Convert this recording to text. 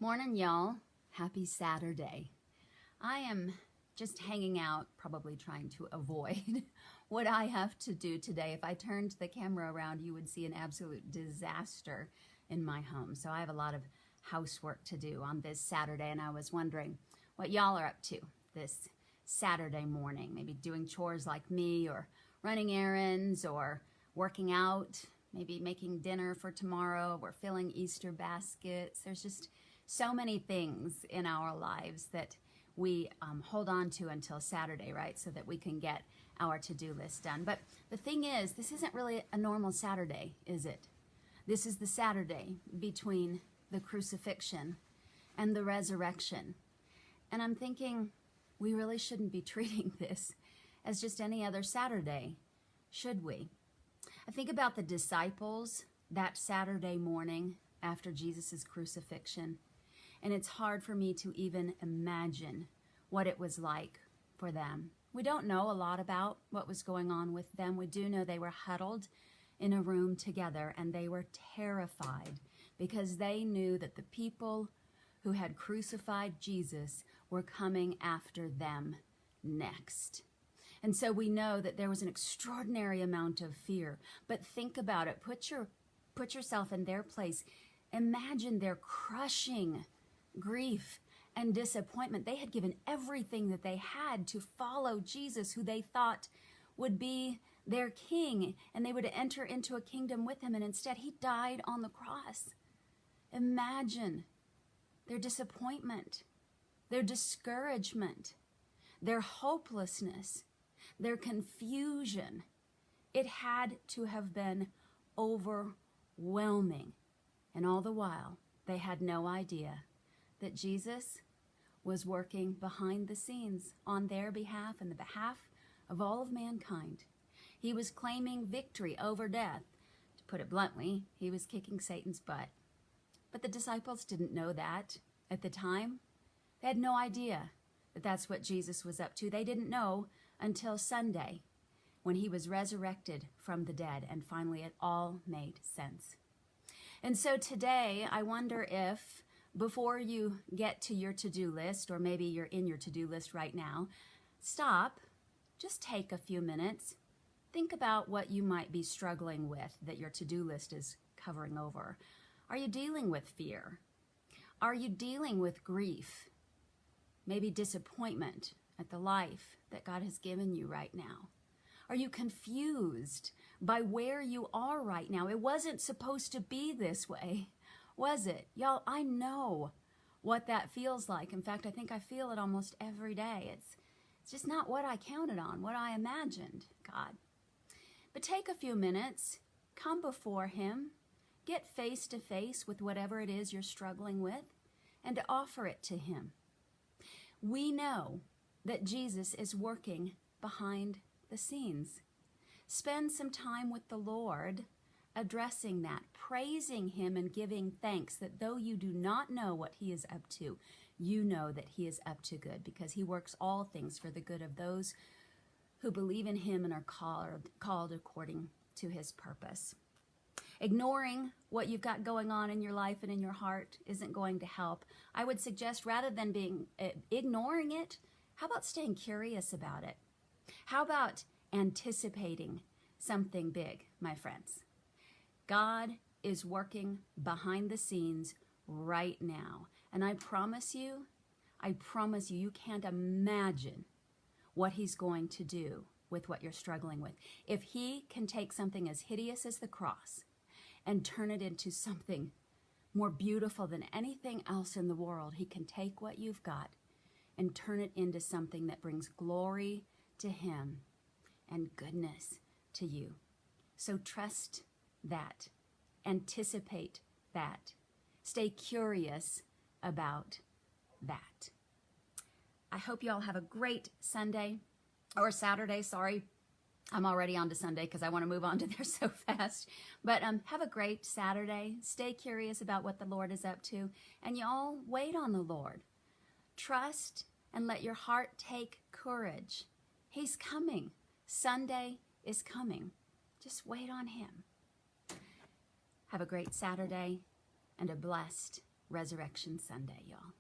Morning, y'all. Happy Saturday. I am just hanging out, probably trying to avoid what I have to do today. If I turned the camera around, you would see an absolute disaster in my home. So I have a lot of housework to do on this Saturday, and I was wondering what y'all are up to this Saturday morning. Maybe doing chores like me, or running errands, or working out, maybe making dinner for tomorrow, or filling Easter baskets. There's just so many things in our lives that we hold on to until Saturday, right? So that we can get our to-do list done. But the thing is, this isn't really a normal Saturday, is it? This is the Saturday between the crucifixion and the resurrection. And I'm thinking we really shouldn't be treating this as just any other Saturday, should we? I think about the disciples that Saturday morning after Jesus' crucifixion. And it's hard for me to even imagine what it was like for them. We don't know a lot about what was going on with them. We do know they were huddled in a room together, and they were terrified because they knew that the people who had crucified Jesus were coming after them next. And so we know that there was an extraordinary amount of fear. But think about it. Put yourself in their place. Imagine their crushing grief and disappointment. They had given everything that they had to follow Jesus, who they thought would be their king, and they would enter into a kingdom with him, and instead he died on the cross. Imagine their disappointment, their discouragement, their hopelessness, their confusion. It had to have been overwhelming. And all the while, they had no idea that Jesus was working behind the scenes on their behalf and the behalf of all of mankind. He was claiming victory over death. To put it bluntly, he was kicking Satan's butt. But the disciples didn't know that at the time. They had no idea that that's what Jesus was up to. They didn't know until Sunday, when he was resurrected from the dead, and finally it all made sense. And so today, I wonder if, before you get to your to-do list, or maybe you're in your to-do list right now, stop, just take a few minutes, think about what you might be struggling with that your to-do list is covering over. Are you dealing with fear? Are you dealing with grief? Maybe disappointment at the life that God has given you right now? Are you confused by where you are right now? It wasn't supposed to be this way, was it? Y'all, I know what that feels like. In fact, I think I feel it almost every day. It's just not what I counted on, what I imagined, God. But take a few minutes, come before him, get face to face with whatever it is you're struggling with, and offer it to him. We know that Jesus is working behind the scenes. Spend some time with the Lord addressing that, praising him and giving thanks that though you do not know what he is up to, you know that he is up to good, because he works all things for the good of those who believe in him and are called according to his purpose. Ignoring what you've got going on in your life and in your heart isn't going to help. I would suggest, rather than ignoring it, how about staying curious about it? How about anticipating something big, my friends? God is working behind the scenes right now. And I promise you, you can't imagine what he's going to do with what you're struggling with. If he can take something as hideous as the cross and turn it into something more beautiful than anything else in the world, he can take what you've got and turn it into something that brings glory to him and goodness to you. So trust that. Anticipate that. Stay curious about that. I hope you all have a great Sunday, or Saturday, sorry. I'm already on to Sunday because I want to move on to there so fast. But have a great Saturday. Stay curious about what the Lord is up to. And y'all wait on the Lord. Trust and let your heart take courage. He's coming. Sunday is coming. Just wait on him. Have a great Saturday and a blessed Resurrection Sunday, y'all.